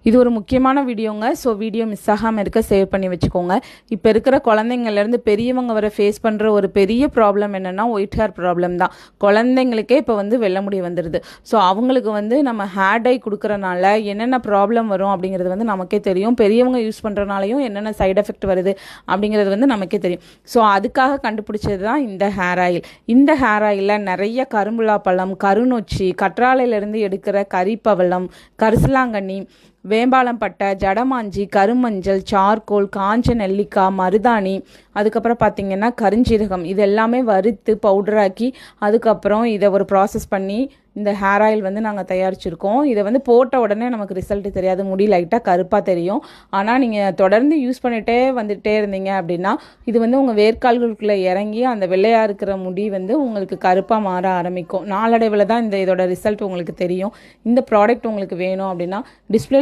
இது ஒரு முக்கியமான வீடியோங்க. ஸோ வீடியோ மிஸ் ஆகாமல் இருக்க சேவ் பண்ணி வச்சுக்கோங்க. இப்போ இருக்கிற குழந்தைங்கள்லேருந்து பெரியவங்க வர ஃபேஸ் பண்ணுற ஒரு பெரிய ப்ராப்ளம் என்னென்னா ஒயிட் ஹேர் ப்ராப்ளம் தான். குழந்தைங்களுக்கே இப்போ வெள்ளை முடி வந்துடுது. ஸோ அவங்களுக்கு நம்ம ஹேர் டை கொடுக்குறனால என்னென்ன ப்ராப்ளம் வரும் அப்படிங்கிறது நமக்கே தெரியும். பெரியவங்க யூஸ் பண்ணுறனாலையும் என்னென்ன சைட் எஃபெக்ட் வருது அப்படிங்கிறது நமக்கே தெரியும். ஸோ அதுக்காக கண்டுபிடிச்சது தான் இந்த ஹேர் ஆயில். இந்த ஹேர் ஆயிலில் நிறைய கரும்புலா பழம், கருநொச்சி, கற்றாழையிலேருந்து எடுக்கிற கரிப்பவளம், கரிசலாங்கண்ணி, வேம்பாலம் பட்டை, ஜடமாஞ்சி, கருமஞ்சள், சார்கோல், காஞ்ச நெல்லிக்காய், மருதாணி, அதுக்கப்புறம் பார்த்திங்கன்னா கருஞ்சீரகம், இது எல்லாமே வறுத்து பவுடராக்கி அதுக்கப்புறம் இதை ஒரு ப்ராசஸ் பண்ணி இந்த ஹேர் ஆயில் நாங்கள் தயாரிச்சிருக்கோம். இதை போட்ட உடனே நமக்கு ரிசல்ட் தெரியாது, முடி லைட்டாக கருப்பாக தெரியும். ஆனால் நீங்கள் தொடர்ந்து யூஸ் வந்துகிட்டே இருந்தீங்க அப்படின்னா இது உங்கள் வேர்க்கால்களுக்குள்ளே இறங்கி அந்த வெள்ளையாக இருக்கிற முடி உங்களுக்கு கருப்பாக மாற ஆரம்பிக்கும். நாளடைவில் தான் இதோட ரிசல்ட் உங்களுக்கு தெரியும். இந்த ப்ராடக்ட் உங்களுக்கு வேணும் அப்படின்னா டிஸ்பிளே